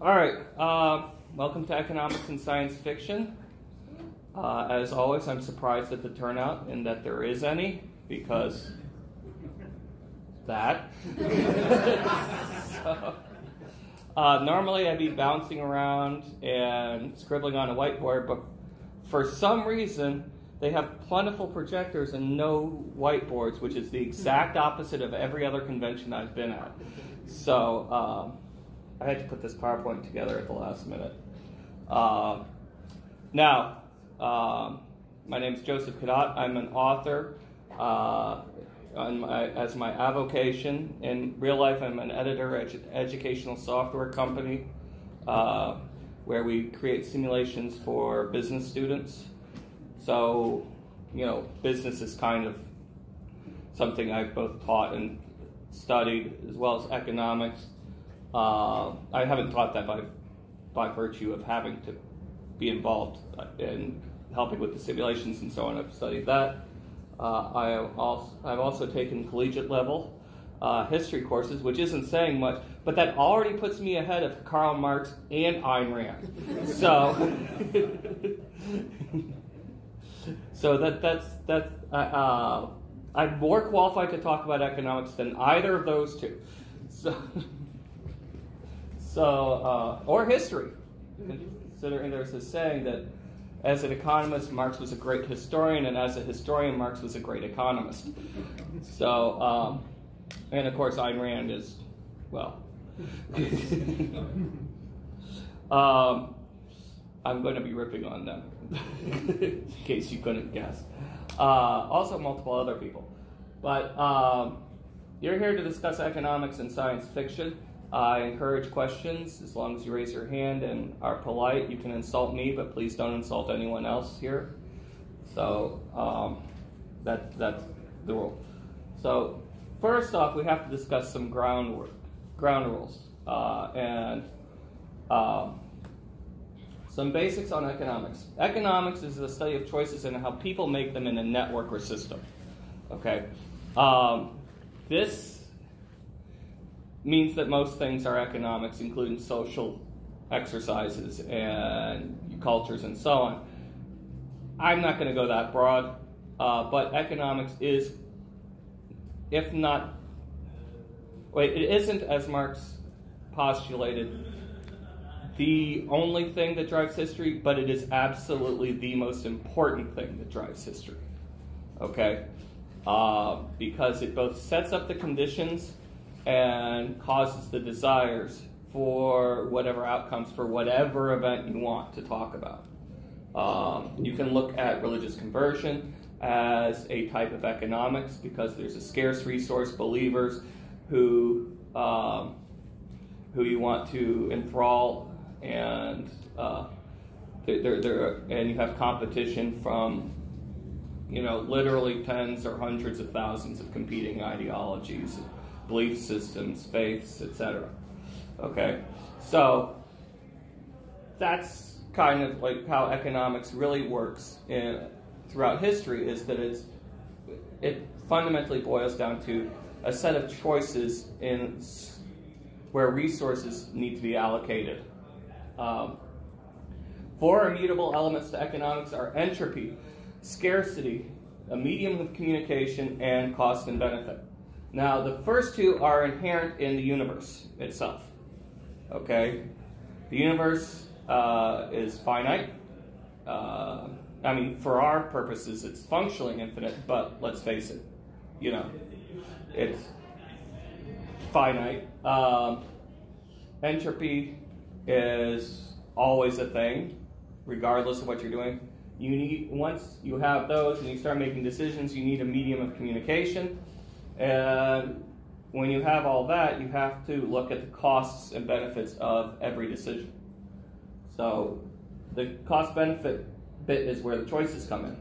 All right, welcome to Economics and Science Fiction. As always, I'm surprised at the turnout and that there is any, because that. Normally I'd be bouncing around and scribbling on a whiteboard, but for some reason they have plentiful projectors and no whiteboards, which is the exact opposite of every other convention I've been at. So I had to put this PowerPoint together at the last minute. Now, my name is Joseph Cadot. I'm an author as my avocation. In real life, I'm an editor at an educational software company where we create simulations for business students. So, you know, business is kind of something I've both taught and studied, as well as economics. I haven't taught that by virtue of having to be involved in helping with the simulations and so on. I've studied that. I've also taken collegiate level history courses, which isn't saying much, but that already puts me ahead of Karl Marx and Ayn Rand. So I'm more qualified to talk about economics than either of those two. Or history, considering there's this saying that as an economist, Marx was a great historian, and as a historian, Marx was a great economist. So, and of course, Ayn Rand is, well, I'm going to be ripping on them, in case you couldn't guess. Also, multiple other people. But you're here to discuss economics and science fiction. I encourage questions as long as you raise your hand and are polite. You can insult me, but please don't insult anyone else here. So that's the rule. So first off, we have to discuss some ground rules and some basics on economics. Economics is the study of choices and how people make them in a network or system. Okay, this means that most things are economics, including social exercises and cultures and so on. I'm not going to go that broad, but economics is, if not, it isn't, as Marx postulated, the only thing that drives history, but it is absolutely the most important thing that drives history. Okay? Because it both sets up the conditions and causes the desires for whatever outcomes for whatever event you want to talk about. You can look at religious conversion as a type of economics because there's a scarce resource, believers who you want to enthrall, and and you have competition from, you know, literally tens or hundreds of thousands of competing ideologies, belief systems, faiths, etc. Okay, so that's kind of like how economics really works throughout history, is that it fundamentally boils down to a set of choices where resources need to be allocated. Four immutable elements to economics are entropy, scarcity, a medium of communication, and cost and benefit. Now, the first two are inherent in the universe itself. Okay? The universe is finite. I mean, for our purposes, it's functionally infinite, but let's face it, you know, it's finite. Entropy is always a thing, regardless of what you're doing. Once you have those and you start making decisions, you need a medium of communication. And when you have all that, you have to look at the costs and benefits of every decision. So the cost-benefit bit is where the choices come in.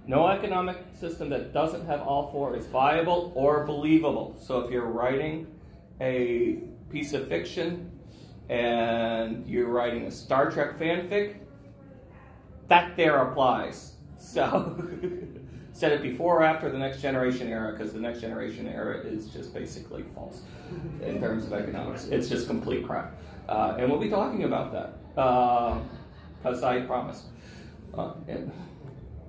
No economic system that doesn't have all four is viable or believable. So if you're writing a piece of fiction and you're writing a Star Trek fanfic, that there applies. So set it before or after the Next Generation era, because the Next Generation era is just basically false in terms of economics. It's just complete crap. And we'll be talking about that, because I promised.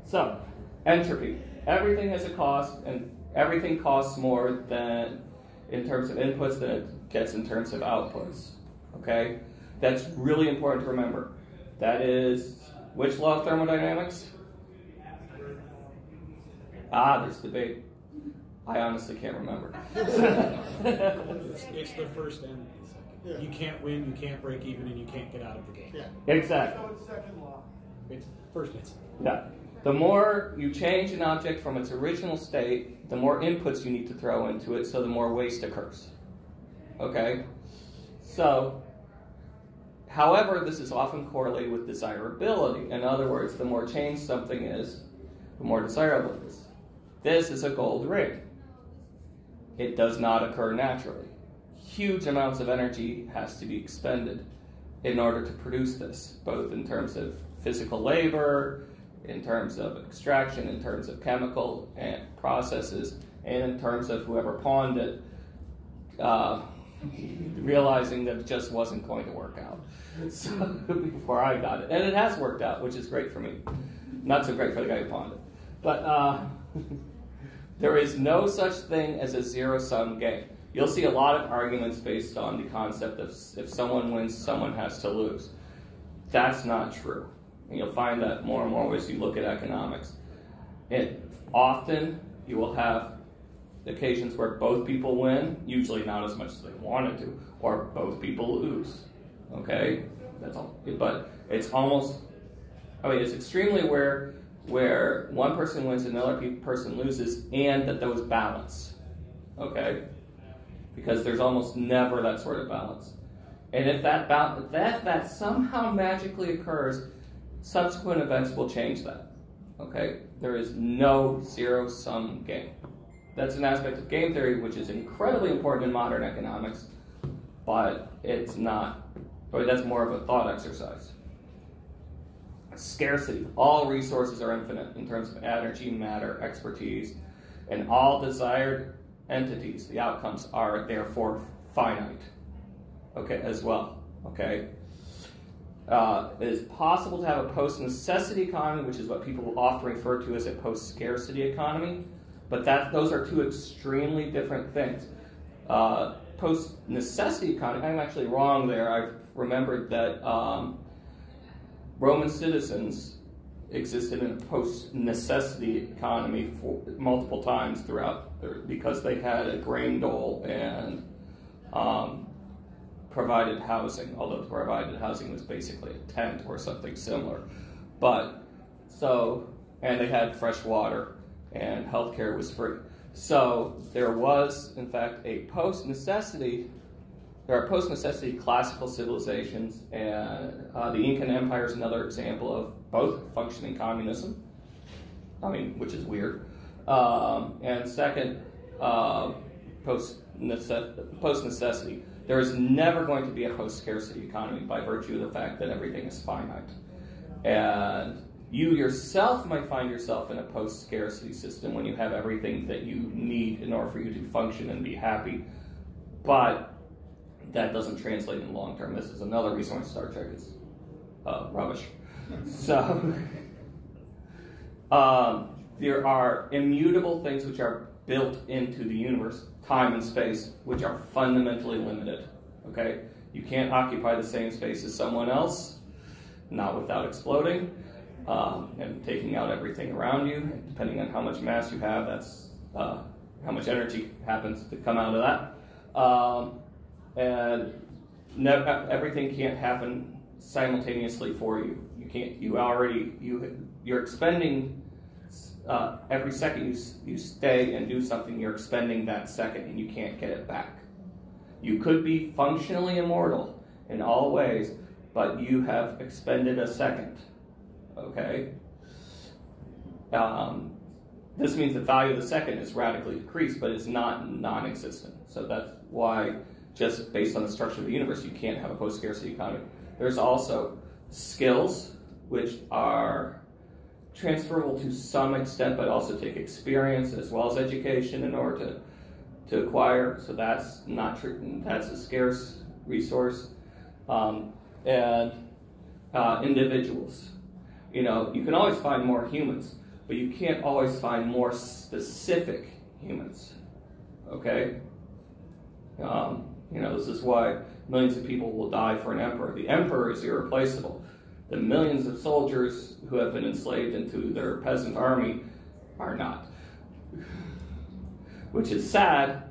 So, entropy. Everything has a cost, and everything costs more than in terms of inputs than it gets in terms of outputs. Okay? That's really important to remember. That is, which law of thermodynamics? There's debate. I honestly can't remember. It's the first and the second. Yeah. You can't win, you can't break even, and you can't get out of the game. Yeah. Exactly. So it's second law. It's first and second. Yeah. The more you change an object from its original state, the more inputs you need to throw into it, so the more waste occurs. Okay? So, however, this is often correlated with desirability. In other words, the more changed something is, the more desirable it is. This is a gold ring. It does not occur naturally. Huge amounts of energy has to be expended in order to produce this, both in terms of physical labor, in terms of extraction, in terms of chemical and processes, and in terms of whoever pawned it, realizing that it just wasn't going to work out. So, before I got it. And it has worked out, which is great for me. Not so great for the guy who pawned it. But there is no such thing as a zero-sum game. You'll see a lot of arguments based on the concept of if someone wins, someone has to lose. That's not true. And you'll find that more and more as you look at economics. And often you will have occasions where both people win, usually not as much as they wanted to, or both people lose. Okay? That's all. But it's almost, it's extremely rare where one person wins and another person loses, and that those balance. Okay? Because there's almost never that sort of balance. And if that somehow magically occurs, subsequent events will change that. Okay? There is no zero-sum game. That's an aspect of game theory which is incredibly important in modern economics, but it's not, or that's more of a thought exercise. Scarcity. All resources are infinite in terms of energy, matter, expertise, and all desired entities, the outcomes are therefore finite. Okay, as well. Okay? It is possible to have a post-necessity economy, which is what people often refer to as a post-scarcity economy, but those are two extremely different things. Post-necessity economy, I'm actually wrong there. I've remembered that Roman citizens existed in a post-necessity economy for multiple times throughout, because they had a grain dole and provided housing, although the provided housing was basically a tent or something similar. And they had fresh water, and healthcare was free. So there was, in fact, there are post-necessity classical civilizations, and the Incan Empire is another example of both functioning communism, which is weird, and second, post-necessity. There is never going to be a post-scarcity economy by virtue of the fact that everything is finite. And you yourself might find yourself in a post-scarcity system when you have everything that you need in order for you to function and be happy, but that doesn't translate in the long term. This is another reason why Star Trek is rubbish. So, there are immutable things which are built into the universe, time and space, which are fundamentally limited. Okay? You can't occupy the same space as someone else, not without exploding, and taking out everything around you. Depending on how much mass you have, that's how much energy happens to come out of that. And everything can't happen simultaneously for you. You're expending every second you stay and do something, you're expending that second, and you can't get it back. You could be functionally immortal in all ways, but you have expended a second. Okay? This means the value of the second is radically decreased, but it's not non-existent. So that's why, just based on the structure of the universe, you can't have a post-scarcity economy. There's also skills, which are transferable to some extent, but also take experience as well as education in order to acquire. So that's not true. That's a scarce resource. and individuals. You know, you can always find more humans, but you can't always find more specific humans. Okay? You know, this is why millions of people will die for an emperor. The emperor is irreplaceable. The millions of soldiers who have been enslaved into their peasant army are not. Which is sad,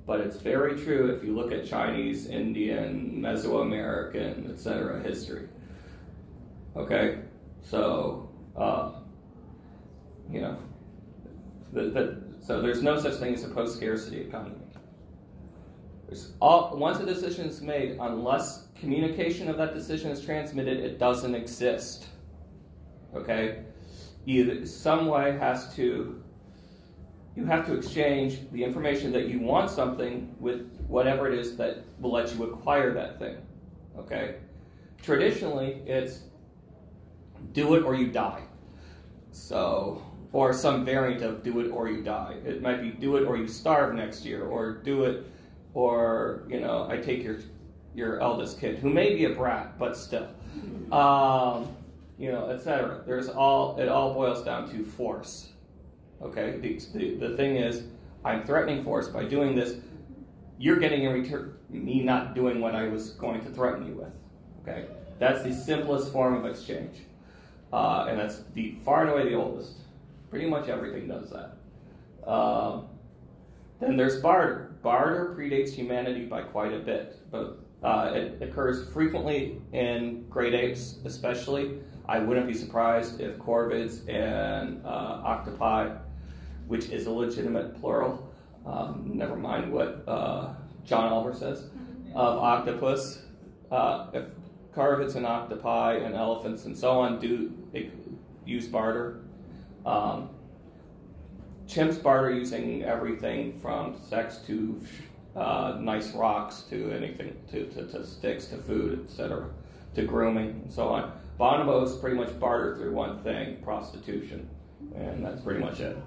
but it's very true if you look at Chinese, Indian, Mesoamerican, etc. history. Okay? So, you know, so there's no such thing as a post-scarcity economy. Once a decision is made, unless communication of that decision is transmitted, it doesn't exist. Okay? Either some way you have to exchange the information that you want something with whatever it is that will let you acquire that thing. Okay? Traditionally, it's do it or you die. So, or some variant of do it or you die. It might be do it or you starve next year, or do it or, you know, I take your eldest kid, who may be a brat, but still. You know, etc. It all boils down to force. Okay? The thing is, I'm threatening force by doing this. You're getting in return me not doing what I was going to threaten you with. Okay? That's the simplest form of exchange. And that's far and away the oldest. Pretty much everything does that. Then there's barter. Barter predates humanity by quite a bit, but it occurs frequently in great apes, especially. I wouldn't be surprised if corvids and octopi, which is a legitimate plural, never mind what John Oliver says, of octopus, if corvids and octopi and elephants and so on do use barter. Chimps barter using everything from sex to nice rocks to anything, to sticks, to food, etc., to grooming, and so on. Bonobos pretty much barter through one thing, prostitution, and that's pretty much it.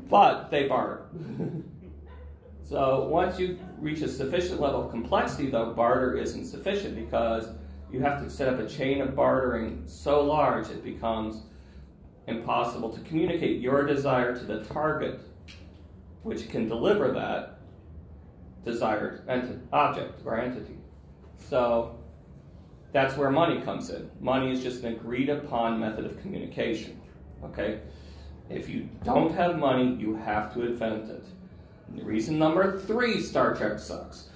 But they barter. So once you reach a sufficient level of complexity, though, barter isn't sufficient because you have to set up a chain of bartering so large it becomes impossible to communicate your desire to the target, which can deliver that desired object or entity. So that's where money comes in. Money is just an agreed upon method of communication. Okay? If you don't have money, you have to invent it. And reason number 3 Star Trek sucks.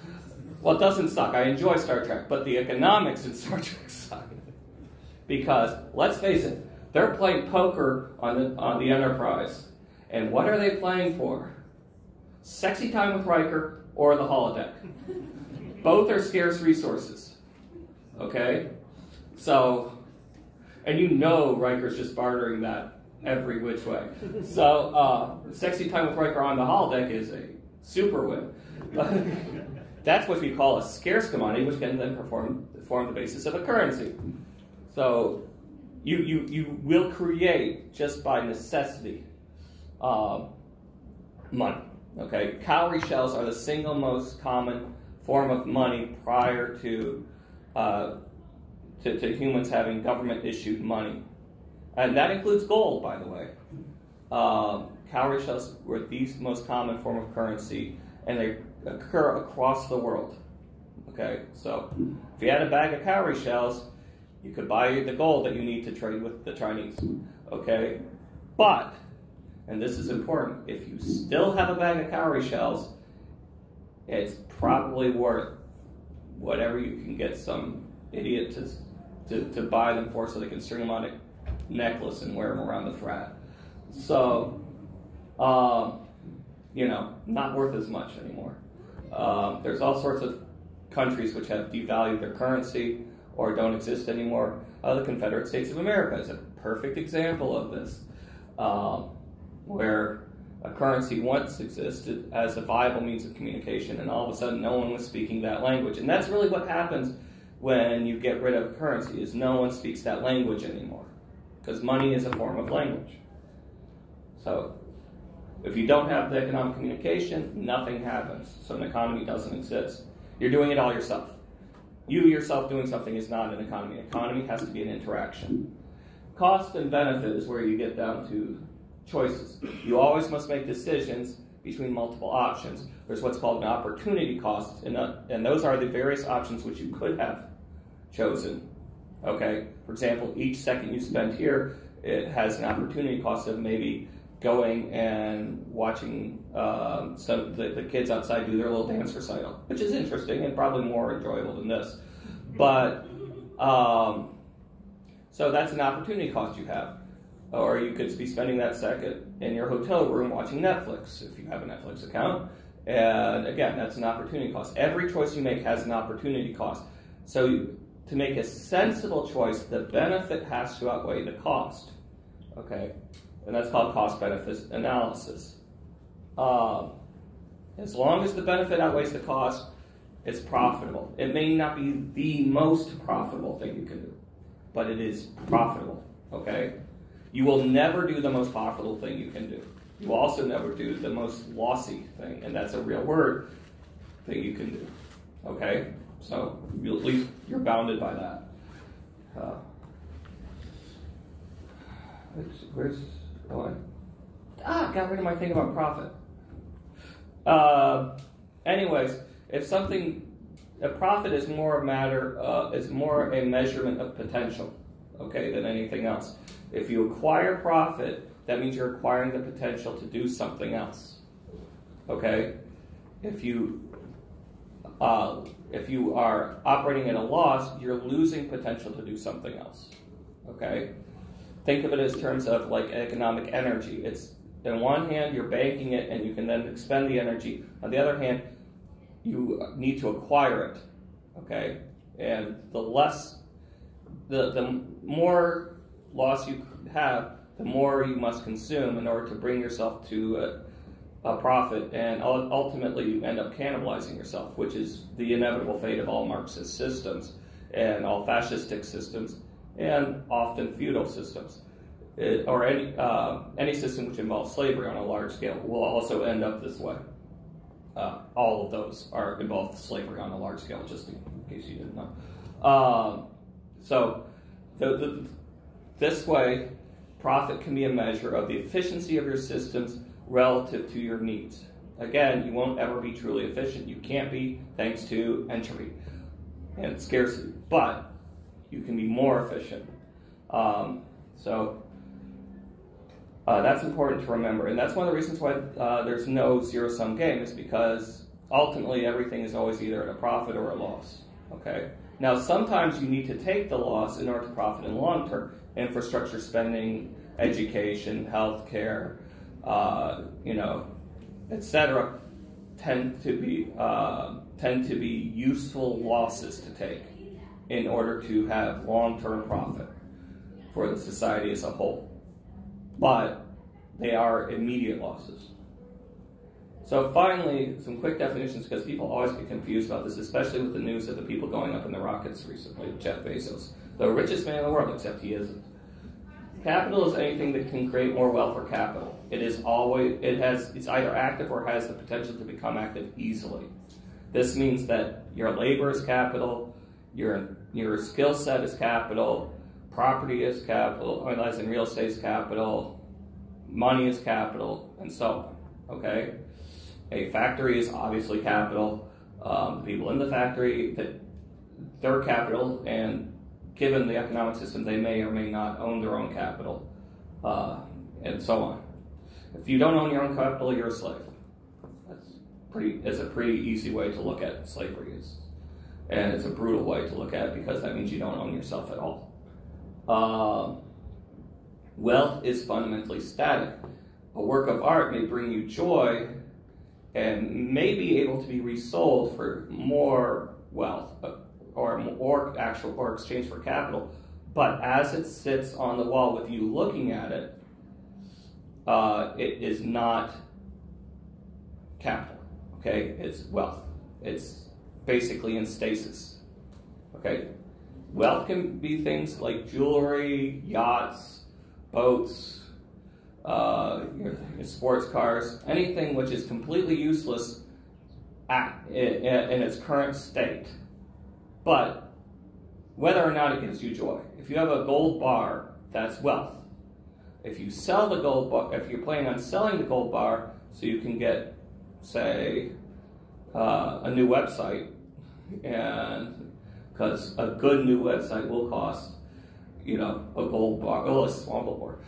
Well, it doesn't suck. I enjoy Star Trek, but the economics in Star Trek suck. Because, let's face it, they're playing poker on the Enterprise. And what are they playing for? Sexy time with Riker or the holodeck. Both are scarce resources. Okay? So, and you know Riker's just bartering that every which way. So, sexy time with Riker on the holodeck is a super win. That's what we call a scarce commodity, which can then form the basis of a currency. So, you will create, just by necessity, money. Okay, cowrie shells are the single most common form of money prior to humans having government-issued money, and that includes gold, by the way. Cowrie shells were the most common form of currency, and they occur across the world. Okay, so if you had a bag of cowrie shells, you could buy the gold that you need to trade with the Chinese. Okay, but, and this is important, if you still have a bag of cowrie shells, it's probably worth whatever you can get some idiot to buy them for, so they can string them on a necklace and wear them around the frat. So, you know, not worth as much anymore. There's all sorts of countries which have devalued their currency or don't exist anymore. The Confederate States of America is a perfect example of this, where a currency once existed as a viable means of communication, and all of a sudden no one was speaking that language. And that's really what happens when you get rid of a currency, is no one speaks that language anymore, because money is a form of language. So if you don't have the economic communication, nothing happens. So an economy doesn't exist. You're doing it all yourself. you yourself doing something is not an economy. Economy has to be an interaction. Cost and benefit is where you get down to choices. You always must make decisions between multiple options. There's what's called an opportunity cost, and those are the various options which you could have chosen. Okay? For example, each second you spend here, it has an opportunity cost of maybe going and watching the kids outside do their little dance recital, which is interesting and probably more enjoyable than this. But, so that's an opportunity cost you have. Or you could be spending that second in your hotel room watching Netflix, if you have a Netflix account. And again, that's an opportunity cost. Every choice you make has an opportunity cost. So to make a sensible choice, the benefit has to outweigh the cost. Okay? And that's called cost-benefit analysis. As long as the benefit outweighs the cost, it's profitable. It may not be the most profitable thing you can do, but it is profitable. Okay? You will never do the most profitable thing you can do. You will also never do the most lossy thing, and that's a real word, thing you can do. Okay? So at least you're bounded by that. Where's got rid of my thing about profit. Anyways, if a profit is more a matter, is more a measurement of potential, okay, than anything else. If you acquire profit, that means you're acquiring the potential to do something else. Okay? If you are operating at a loss, you're losing potential to do something else. Okay? Think of it as terms of like economic energy. It's, on one hand, you're banking it and you can then expend the energy. On the other hand, you need to acquire it. Okay? And the more loss you have, the more you must consume in order to bring yourself to a profit, and ultimately you end up cannibalizing yourself, which is the inevitable fate of all Marxist systems and all fascistic systems and often feudal systems. Or any system which involves slavery on a large scale will also end up this way. All of those are involved slavery on a large scale, just in case you didn't know. This way, profit can be a measure of the efficiency of your systems relative to your needs. Again, you won't ever be truly efficient. You can't be, thanks to entropy and scarcity. But you can be more efficient. That's important to remember. And that's one of the reasons why there's no zero-sum game, is because ultimately everything is always either at a profit or a loss. Okay? Now, sometimes you need to take the loss in order to profit in the long term. Infrastructure spending, education, healthcare, etc., tend to be useful losses to take in order to have long-term profit for the society as a whole. But they are immediate losses. So finally, some quick definitions, because people always get confused about this, especially with the news of the people going up in the rockets recently, Jeff Bezos, the richest man in the world, except he isn't. Capital is anything that can create more wealth or capital. It's either active or has the potential to become active easily. This means that your labor is capital, your skill set is capital, property is capital, as in real estate is capital, money is capital, and so on. Okay? A factory is obviously capital. The people in the factory, they're capital, and given the economic system, they may or may not own their own capital, and so on. If you don't own your own capital, you're a slave. It's a pretty easy way to look at slavery, and it's a brutal way to look at it because that means you don't own yourself at all. Wealth is fundamentally static. A work of art may bring you joy and may be able to be resold for more wealth or exchange for capital, but as it sits on the wall with you looking at it, it is not capital. Okay, it's wealth. It's basically in stasis. Okay, wealth can be things like jewelry, yachts, boats, your sports cars, anything which is completely useless in its current state, but whether or not it gives you joy. If you have a gold bar, that's wealth. If you sell the gold bar, if you're planning on selling the gold bar so you can get, say, a new website, and because a good new website will cost, you know, a gold bar, a small gold bar.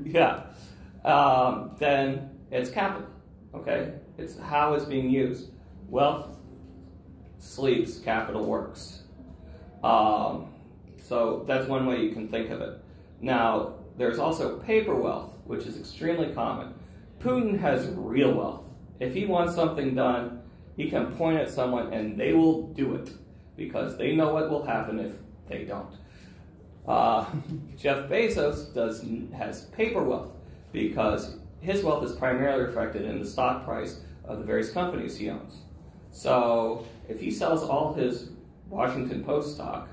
Yeah. Then it's capital, okay? It's how it's being used. Wealth sleeps, capital works. So that's one way you can think of it. Now, there's also paper wealth, which is extremely common. Putin has real wealth. If he wants something done, he can point at someone and they will do it because they know what will happen if they don't. Jeff Bezos has paper wealth because his wealth is primarily reflected in the stock price of the various companies he owns. So if he sells all his Washington Post stock,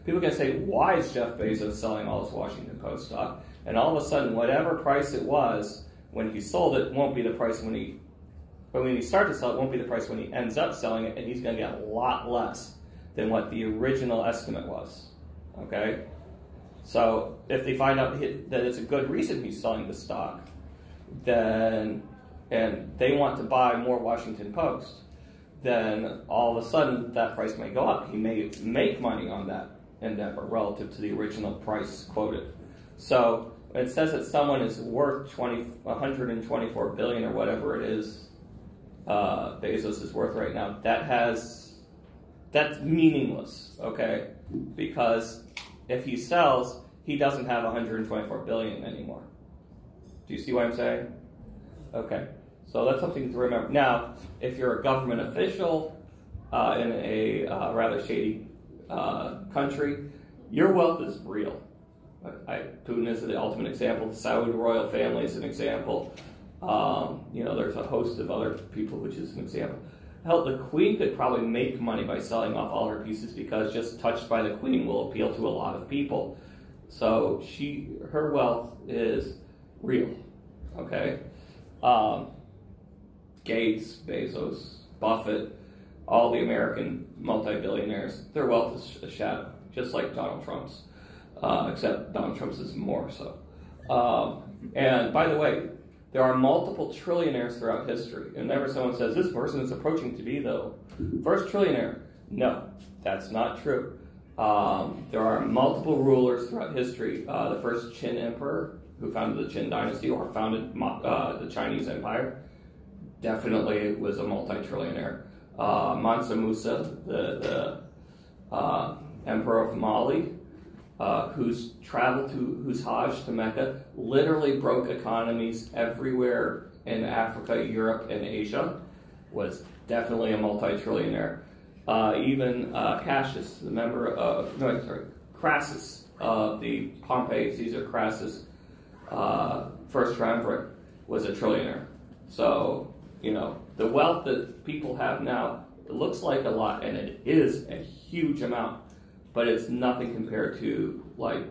people can say, why is Jeff Bezos selling all his Washington Post stock? And all of a sudden, whatever price it was when he sold it won't be the price when he started to sell it, won't be the price when he ends up selling it, and he's going to get a lot less than what the original estimate was. Okay? So if they find out that it's a good reason he's selling the stock, then, and they want to buy more Washington Post, then all of a sudden that price may go up. He may make money on that endeavor relative to the original price quoted. So when it says that someone is worth 124 billion or whatever it is, Bezos is worth right now, that's meaningless, okay? Because if he sells, he doesn't have 124 billion anymore. Do you see what I'm saying? Okay, so that's something to remember. Now, if you're a government official in a rather shady country, your wealth is real. Putin is the ultimate example. The Saudi royal family is an example. You know, there's a host of other people, which is an example. Hell, the Queen could probably make money by selling off all her pieces because just touched by the Queen will appeal to a lot of people. So her wealth is real, okay? Gates, Bezos, Buffett, all the American multi-billionaires, their wealth is a shadow, just like Donald Trump's, except Donald Trump's is more so. And by the way, there are multiple trillionaires throughout history. And whenever someone says, this person is approaching to be the first trillionaire, no, that's not true. There are multiple rulers throughout history. The first Qin emperor, who founded the Qin dynasty or founded the Chinese empire, definitely was a multi-trillionaire. Mansa Musa, the emperor of Mali, whose Hajj to Mecca literally broke economies everywhere in Africa, Europe, and Asia, was definitely a multi-trillionaire. Even Cassius, the member of, Crassus, the Pompey Caesar Crassus, first triumvirate, was a trillionaire. So, you know, the wealth that people have now, it looks like a lot, and it is a huge amount, but it's nothing compared to, like,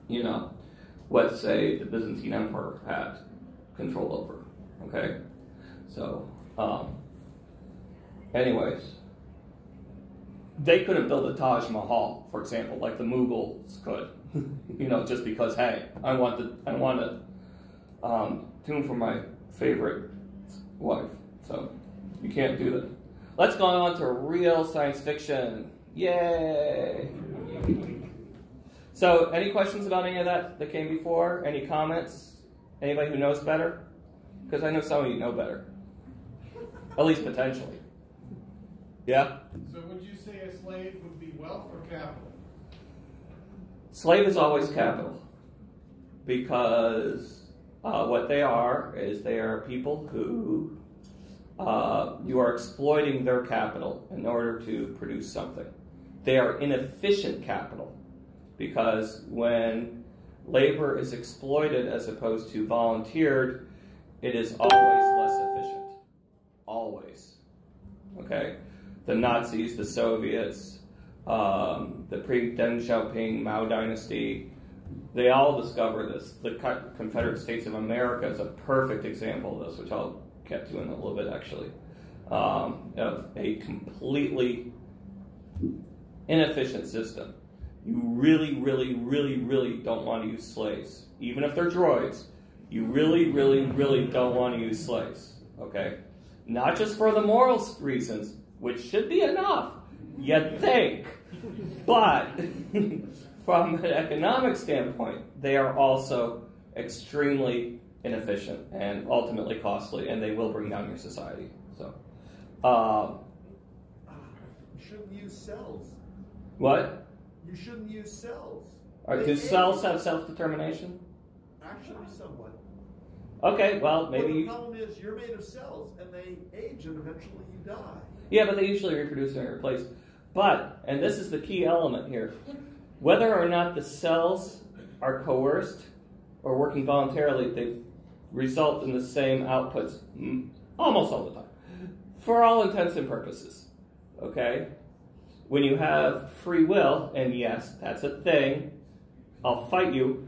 you know, what, say, the Byzantine Empire had control over, okay? So, anyways, they couldn't build the Taj Mahal, for example, like the Mughals could, you know, just because, hey, I want a tomb for my favorite wife, so you can't do that. Let's go on to real science fiction. Yay! So, any questions about any of that came before? Any comments? Anybody who knows better? Because I know some of you know better. At least potentially. Yeah? So would you say a slave would be wealth or capital? Slave is always capital. Because what they are is they are people who you are exploiting their capital in order to produce something. They are inefficient capital because when labor is exploited as opposed to volunteered, it is always less efficient. Always. Okay? The Nazis, the Soviets, the pre-Deng Xiaoping Mao dynasty, they all discover this. The Confederate States of America is a perfect example of this, which I'll get to in a little bit, actually. of a completely inefficient system. You really, really, really, really don't want to use slaves. Even if they're droids, you really, really, really don't want to use slaves, okay? Not just for the morals reasons, which should be enough, you'd think, but from an economic standpoint, they are also extremely inefficient and ultimately costly, and they will bring down your society. So, you shouldn't use cells. What? You shouldn't use cells. Do cells have self-determination? Actually, somewhat. Okay, well, maybe... But the problem is, you're made of cells, and they age, and eventually you die. Yeah, but they usually reproduce and replace. But, and this is the key element here, whether or not the cells are coerced or working voluntarily, they result in the same outputs almost all the time, for all intents and purposes, okay? When you have free will, and yes, that's a thing, I'll fight you.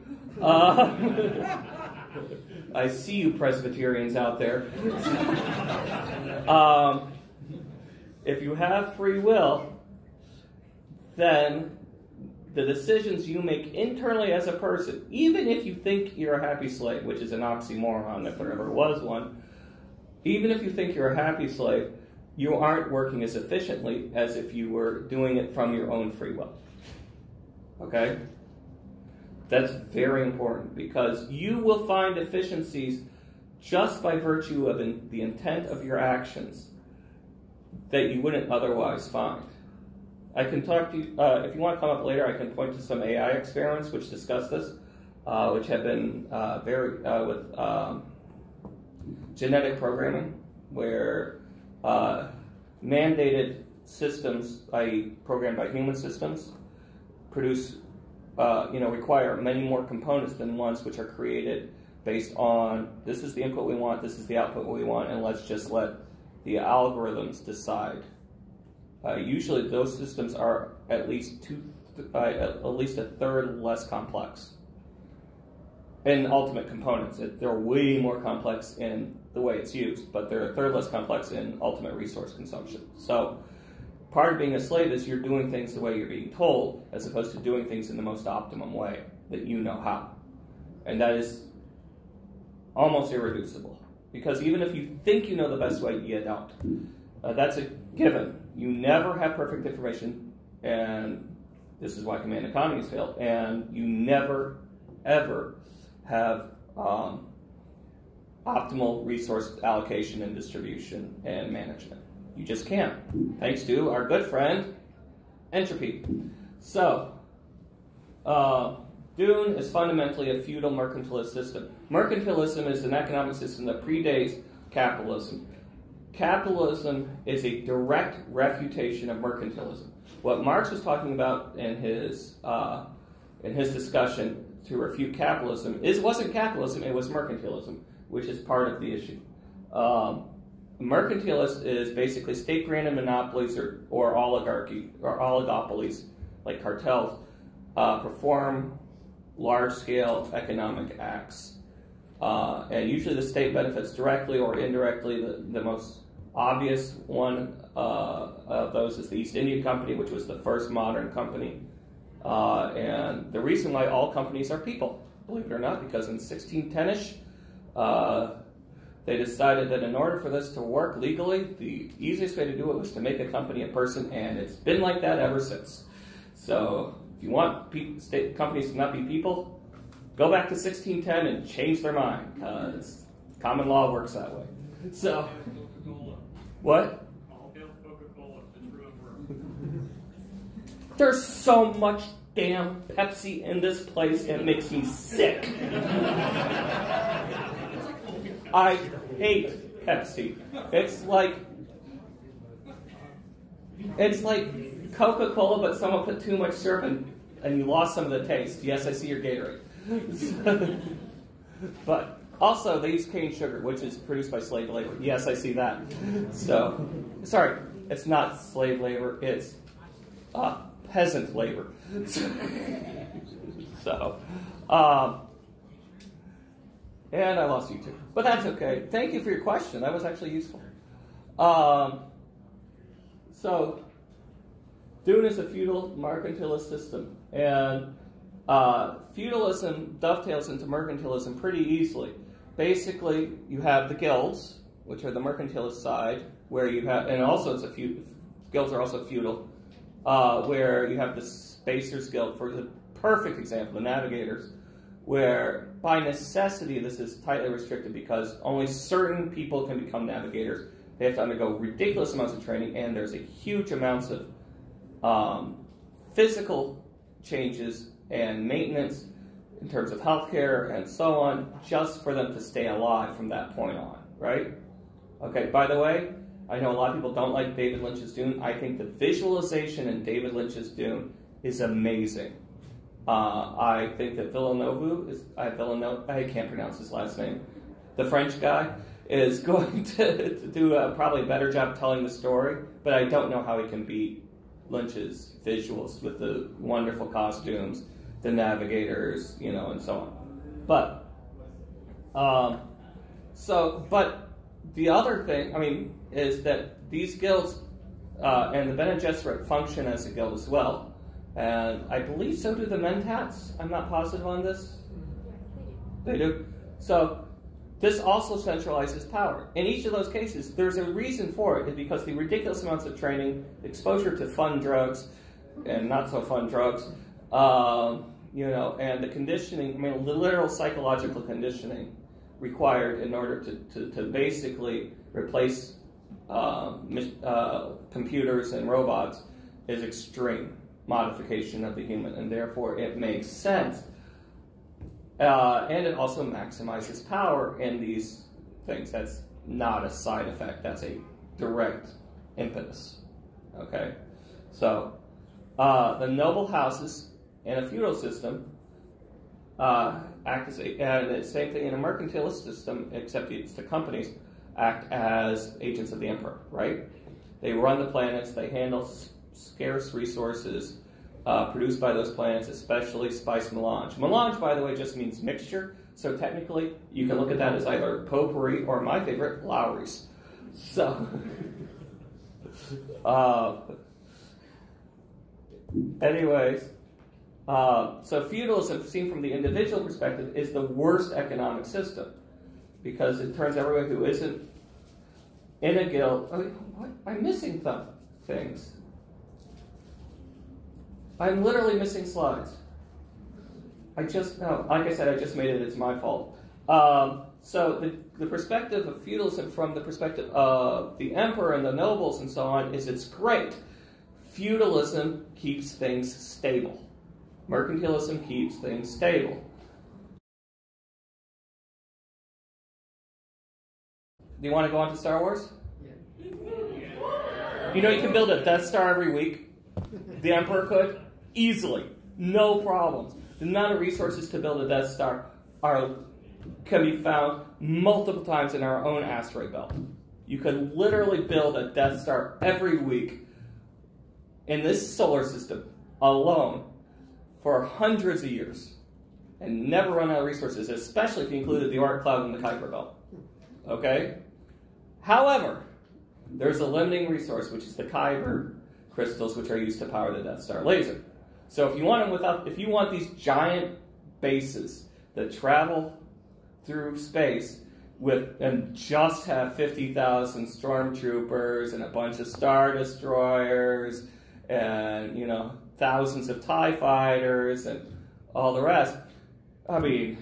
I see you Presbyterians out there. If you have free will, then the decisions you make internally as a person, even if you think you're a happy slave, which is an oxymoron if there ever was one, even if you think you're a happy slave, you aren't working as efficiently as if you were doing it from your own free will. Okay? That's very important because you will find efficiencies just by virtue of the intent of your actions that you wouldn't otherwise find. I can talk to you, if you want to come up later, I can point to some AI experiments which discuss this, which have been with genetic programming, where mandated systems, i.e. programmed by human systems, produce, require many more components than ones which are created based on, this is the input we want, this is the output we want, and let's just let the algorithms decide. Usually those systems are at least a third less complex in ultimate components. They're way more complex in the way it's used, but they're a third less complex in ultimate resource consumption. So part of being a slave is you're doing things the way you're being told, as opposed to doing things in the most optimum way that you know how. And that is almost irreducible. Because even if you think you know the best way, you don't. That's a given. You never have perfect information, and this is why command economies fail, and you never, ever have optimal resource allocation and distribution and management. You just can't, thanks to our good friend, entropy. So, Dune is fundamentally a feudal mercantilist system. Mercantilism is an economic system that predates capitalism. Capitalism is a direct refutation of mercantilism. What Marx was talking about in his discussion to refute capitalism wasn't capitalism, it was mercantilism, which is part of the issue. Mercantilist is basically state-granted monopolies or oligarchy or oligopolies, like cartels, perform large-scale economic acts. And usually the state benefits directly or indirectly. The most obvious one of those is the East India Company, which was the first modern company. And the reason why all companies are people, believe it or not, because in 1610-ish, they decided that in order for this to work legally, the easiest way to do it was to make a company a person, and it's been like that ever since. So if you want state companies to not be people, go back to 1610 and change their mind, because common law works that way. So, what? I'll hail Coca-Cola. It's ruined. There's so much damn Pepsi in this place, it makes me sick. I hate Pepsi. It's like Coca-Cola, but someone put too much syrup and you lost some of the taste. Yes, I see your Gatorade. But also, they use cane sugar, which is produced by slave labor. Yes, I see that. So, sorry, it's not slave labor, it's peasant labor. So, and I lost you too. But that's okay. Thank you for your question. That was actually useful. So, Dune is a feudal mercantilist system, and feudalism dovetails into mercantilism pretty easily. Basically, you have the guilds, which are the mercantilist side, where you have, and also it's guilds are also feudal, where you have the Spacers Guild, for the perfect example, the Navigators, where by necessity this is tightly restricted because only certain people can become navigators. They have to undergo ridiculous amounts of training, and there's a huge amounts of physical changes and maintenance in terms of healthcare and so on, just for them to stay alive from that point on, right? Okay, by the way, I know a lot of people don't like David Lynch's Dune. I think the visualization in David Lynch's Dune is amazing. I think that I can't pronounce his last name, the French guy, is going to do probably a better job telling the story, but I don't know how he can beat Lynch's visuals with the wonderful costumes, the navigators, and so on. But, but the other thing, is that these guilds and the Bene Gesserit function as a guild as well. And I believe so do the Mentats. I'm not positive on this. They do. So this also centralizes power. In each of those cases, there's a reason for it, because the ridiculous amounts of training, exposure to fun drugs and not so fun drugs, and the conditioning, the literal psychological conditioning required in order to basically replace computers and robots is extreme modification of the human, and therefore it makes sense. And it also maximizes power in these things. That's not a side effect, that's a direct impetus. Okay? So, the noble houses in a feudal system act as and the same thing in a mercantilist system, except it's the companies act as agents of the emperor, right? They run the planets, they handle scarce resources produced by those planets, especially spice melange. Melange, by the way, just means mixture, so technically you can look at that as either potpourri or, my favorite, Lowry's. So, anyways, so feudalism, seen from the individual perspective, is the worst economic system, because it turns everyone who isn't in a guild... what? I'm missing some things. I'm literally missing slides. Like I said, I just made it. It's my fault. So the perspective of feudalism from the perspective of the emperor and the nobles and so on is it's great. Feudalism keeps things stable. Mercantilism keeps things stable. Do you want to go on to Star Wars? Yeah. You can build a Death Star every week. The Emperor could. Easily. No problems. The amount of resources to build a Death Star can be found multiple times in our own asteroid belt. You could literally build a Death Star every week in this solar system alone for hundreds of years and never run out of resources, especially if you included the Oort cloud and the Kuiper belt. Okay? However, there's a limiting resource, which is the Kuiper crystals, which are used to power the Death Star laser. So if you want these giant bases that travel through space and just have 50,000 stormtroopers and a bunch of Star Destroyers and, thousands of TIE fighters and all the rest, Sounds really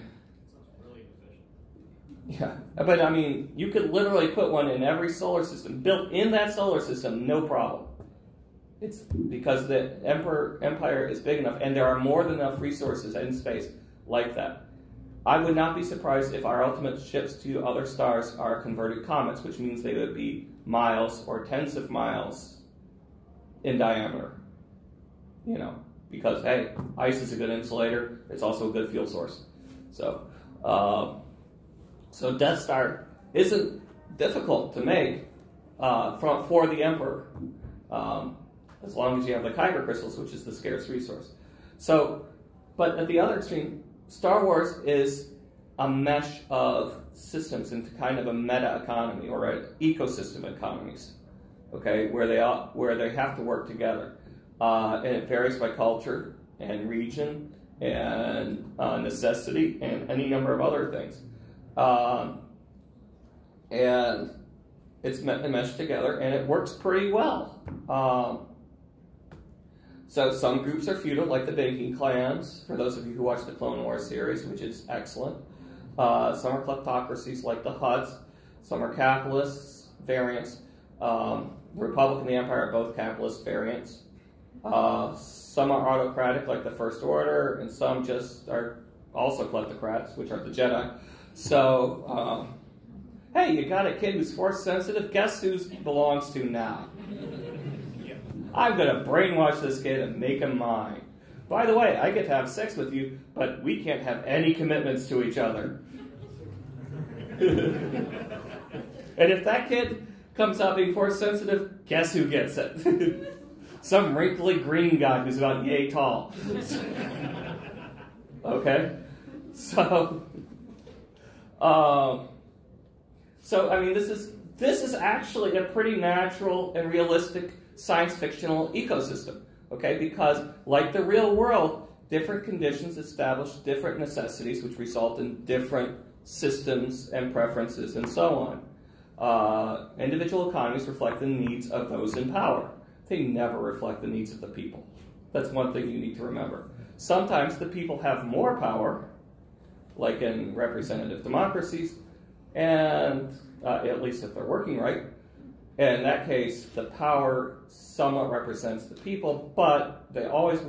efficient. Yeah, but you could literally put one in every solar system, built in that solar system, no problem. It's because the empire is big enough, and there are more than enough resources in space like that. I would not be surprised if our ultimate ships to other stars are converted comets, which means they would be miles or tens of miles in diameter. Because, hey, ice is a good insulator. It's also a good fuel source. So Death Star isn't difficult to make for the Emperor. As long as you have the Kuiper crystals, which is the scarce resource. So, but at the other extreme, Star Wars is a mesh of systems into kind of a meta economy or an ecosystem economies, okay, where they have to work together, and it varies by culture and region and necessity and any number of other things, and it's meshed together and it works pretty well. So some groups are feudal, like the banking clans, for those of you who watch the Clone Wars series, which is excellent. Some are kleptocracies, like the Hutts. Some are capitalist variants. The Republic and the Empire are both capitalist variants. Some are autocratic, like the First Order, and some just are also kleptocrats, which are the Jedi. So, hey, you got a kid who's force sensitive, guess who belongs to now? I'm going to brainwash this kid and make him mine. By the way, I get to have sex with you, but we can't have any commitments to each other. And if that kid comes out being force sensitive, guess who gets it? Some wrinkly green guy who's about yay tall. Okay? So I mean, this is actually a pretty natural and realistic science fictional ecosystem, okay? Because, like the real world, different conditions establish different necessities, which result in different systems and preferences and so on. Individual economies reflect the needs of those in power. They never reflect the needs of the people. That's one thing you need to remember. Sometimes the people have more power, like in representative democracies, and at least if they're working right. In that case, the power somewhat represents the people, but they always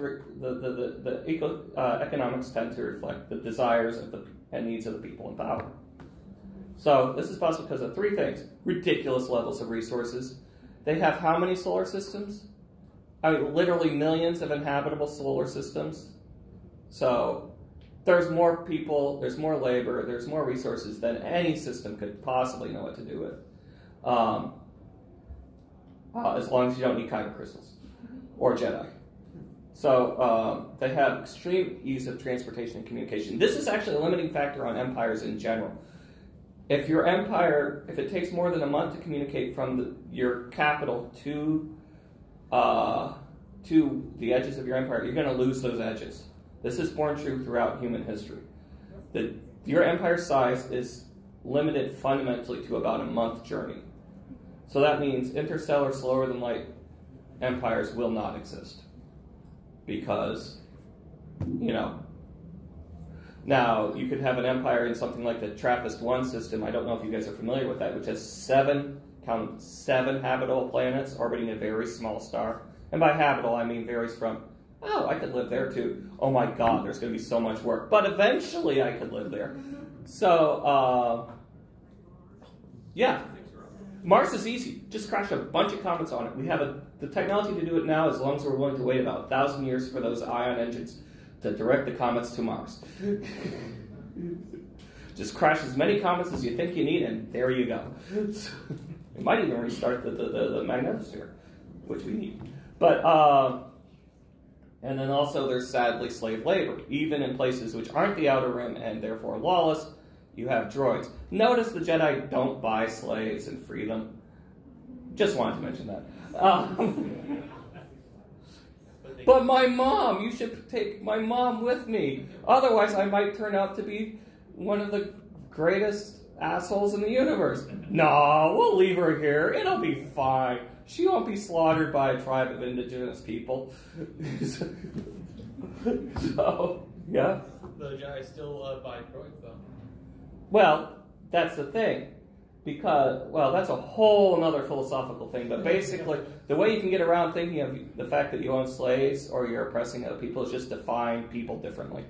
economics tend to reflect the desires of and needs of the people in power. So this is possible because of three things: ridiculous levels of resources. They have how many solar systems? I mean, literally millions of inhabitable solar systems. So there's more people, there's more labor, there's more resources than any system could possibly know what to do with. As long as you don't need kyber crystals or Jedi. So they have extreme ease of transportation and communication. This is actually a limiting factor on empires in general. If your empire, if it takes more than a month to communicate from your capital to the edges of your empire, you're going to lose those edges. This is borne true throughout human history. Your empire size is limited fundamentally to about a month journey. So that means interstellar, slower than light empires will not exist. Because, you know, now you could have an empire in something like the TRAPPIST-1 system. I don't know if you guys are familiar with that, which has seven habitable planets orbiting a very small star. And by habitable, I mean varies from, oh, I could live there too. Oh my God, there's going to be so much work. But eventually I could live there. So, yeah. Mars is easy. Just crash a bunch of comets on it. We have the technology to do it now, as long as we're willing to wait about 1,000 years for those ion engines to direct the comets to Mars. Just crash as many comets as you think you need, and there you go. It might even restart the magnetosphere, which we need. But, and then also there's sadly slave labor. Even in places which aren't the Outer Rim and therefore lawless, you have droids. Notice the Jedi don't buy slaves and free them. Just wanted to mention that. But my mom, you should take my mom with me. Otherwise, I might turn out to be one of the greatest assholes in the universe. No, we'll leave her here. It'll be fine. She won't be slaughtered by a tribe of indigenous people. So, yeah. The Jedi still buy droids, though. Well, that's the thing. Because, well, that's a whole another philosophical thing. But basically, the way you can get around thinking of the fact that you own slaves or you're oppressing other people is just define people differently.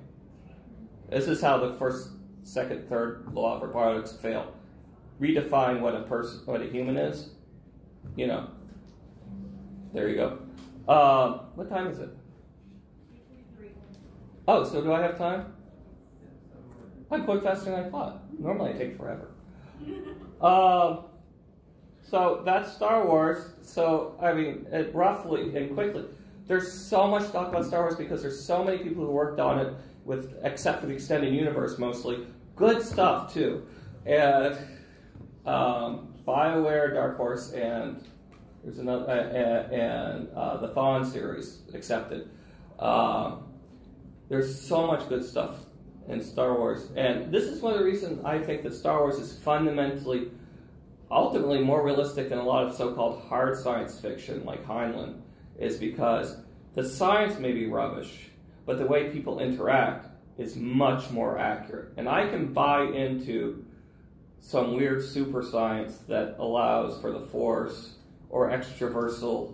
This is how the first, second, third law of robotics fail. Redefine what a human is. You know. There you go. What time is it? Oh, so do I have time? I'm going faster than I thought. Normally I take forever. So that's Star Wars. So, I mean, roughly and quickly, there's so much to talk about Star Wars because there's so many people who worked on it, except for the extended universe mostly. Good stuff, too. And BioWare, Dark Horse, and there's another, the Thawne series accepted. There's so much good stuff in Star Wars, and this is one of the reasons I think that Star Wars is fundamentally, ultimately more realistic than a lot of so-called hard science fiction like Heinlein, is because the science may be rubbish, but the way people interact is much more accurate. And I can buy into some weird super science that allows for the Force or extraversal.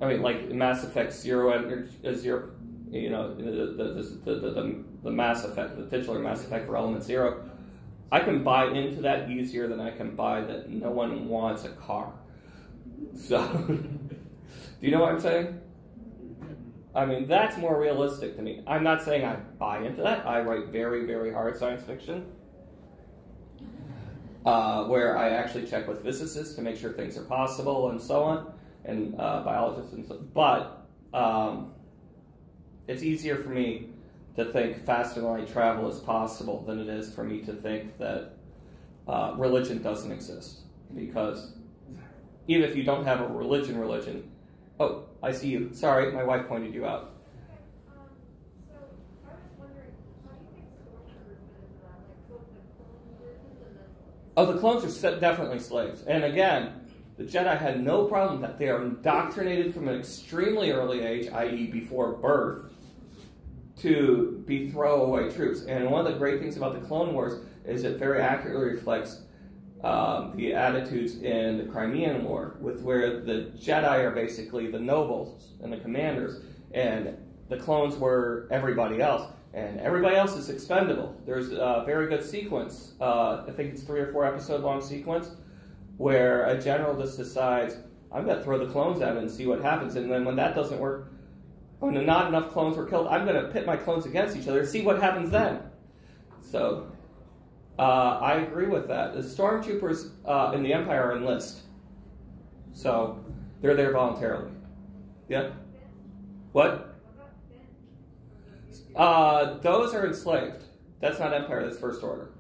I mean, like Mass Effect Zero, you know, the Mass Effect, the titular Mass Effect for Element Zero. I can buy into that easier than I can buy that no one wants a car. So, do you know what I'm saying? I mean, that's more realistic to me. I'm not saying I buy into that. I write very, very hard science fiction, where I actually check with physicists to make sure things are possible and so on, and biologists and so on. But it's easier for me to think faster than light travel is possible than it is for me to think that religion doesn't exist. Because even if you don't have a religion, oh, I see you. Sorry, my wife pointed you out. So I was wondering, how do you think stormtroopers fit into that? Like both the clone versions and then... Oh, the clones are definitely slaves. And again, the Jedi had no problem that they are indoctrinated from an extremely early age, i.e. before birth, to be throwaway troops. And one of the great things about the Clone Wars is it very accurately reflects the attitudes in the Crimean War, with where the Jedi are basically the nobles and the commanders, and the clones were everybody else, and everybody else is expendable. There's a very good sequence, I think it's 3 or 4 episode long sequence, where a general just decides, I'm going to throw the clones at it and see what happens, and then when that doesn't work, when not enough clones were killed, I'm going to pit my clones against each other and see what happens then. So, I agree with that. The stormtroopers in the Empire enlist. So, they're there voluntarily. Yeah? What? Those are enslaved. That's not Empire, that's First Order.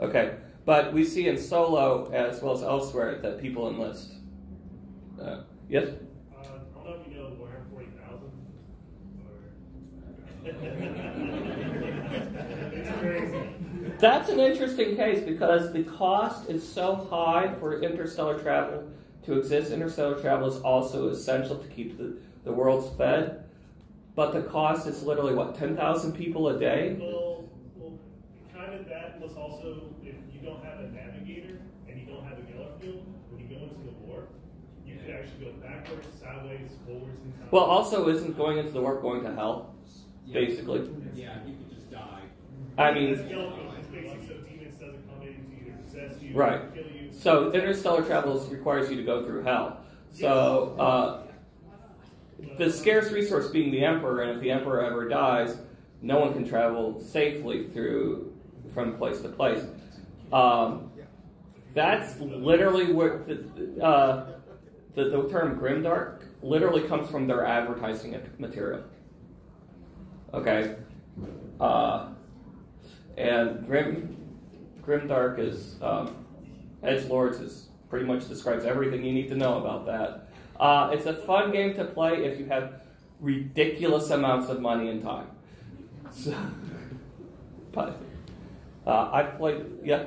Okay. But we see in Solo, as well as elsewhere, that people enlist. Yes? I don't know if you know the Warhammer 40,000. It's crazy. That's an interesting case because the cost is so high for interstellar travel to exist. Interstellar travel is also essential to keep the worlds fed. But the cost is literally, what, 10,000 people a day? Well, kind of that, plus also, if you don't have a navigator and you don't have a yellow field, when you go into the warp, you could actually go backwards, sideways, forwards, and time. Well, also, isn't going into the warp going to hell? Basically. Yeah, you could just die. I mean, It's yellow field. It's basically so demons doesn't come in to either possess you right. or kill you. So interstellar travel requires you to go through hell. So the scarce resource being the Emperor, and if the Emperor ever dies, no one can travel safely from place to place. That's literally what the term grimdark literally comes from their advertising material. Okay, and grimdark is edgelords is pretty much describes everything you need to know about that. It's a fun game to play if you have ridiculous amounts of money and time. So, but I've played, yeah.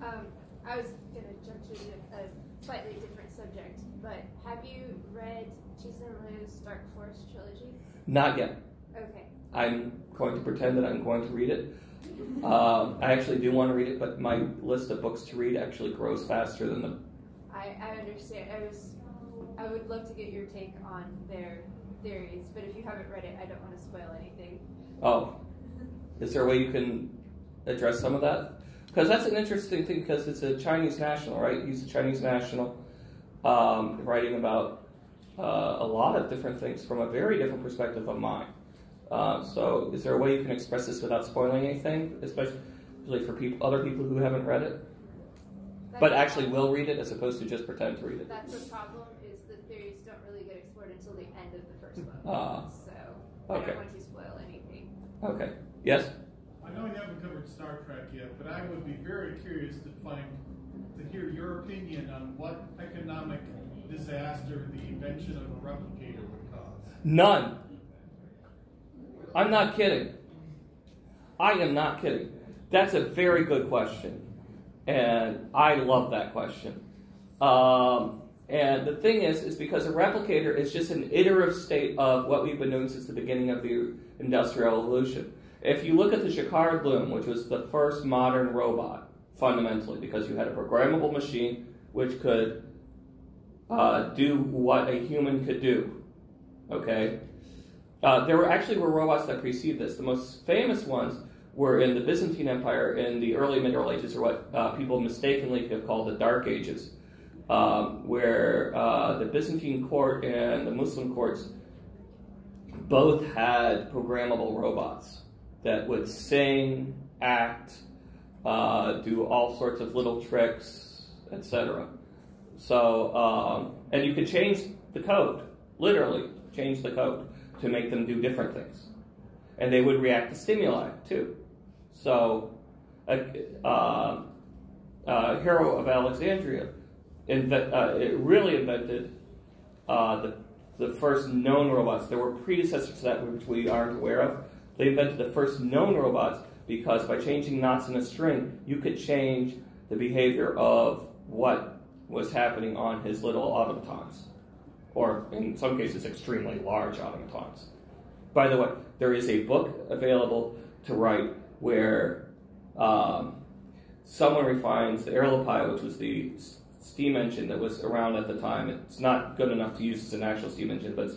I was going to jump to a slightly different subject, but have you read Jason Liu's Dark Force trilogy? Not yet. Okay. I'm going to pretend that I'm going to read it. I actually do want to read it, but my list of books to read actually grows faster than the... I understand. I would love to get your take on their theories, but if you haven't read it, I don't want to spoil anything. Oh. Is there a way you can address some of that? Because that's an interesting thing, because it's a Chinese national, right? He's a Chinese national writing about a lot of different things from a very different perspective of mine. So is there a way you can express this without spoiling anything, especially for other people who haven't read it? But actually will read it as opposed to just pretend to read it. That's the problem, is the theories don't really get explored until the end of the first book. So okay. I don't want to spoil anything. Okay. Yes? I know curious to hear your opinion on what economic disaster the invention of a replicator would cause. None. I'm not kidding. I am not kidding. That's a very good question. And I love that question. And the thing is because a replicator is just an iterative state of what we've been doing since the beginning of the Industrial Revolution. If you look at the Jacquard loom, which was the first modern robot, fundamentally, because you had a programmable machine which could do what a human could do, okay? There were robots that preceded this. The most famous ones were in the Byzantine Empire in the early Middle Ages, or what people mistakenly have called the Dark Ages, where the Byzantine court and the Muslim courts both had programmable robots that would sing, act, do all sorts of little tricks, etc. So, and you could change the code, literally change the code to make them do different things. And they would react to stimuli, too. So, Hero of Alexandria really invented the first known robots. There were predecessors to that which we aren't aware of. They invented the first known robots because by changing knots in a string, you could change the behavior of what was happening on his little automatons, or in some cases, extremely large automatons. By the way, there is a book available to write where someone refines the Aerolipile, which was the steam engine that was around at the time. It's not good enough to use as an actual steam engine, but it's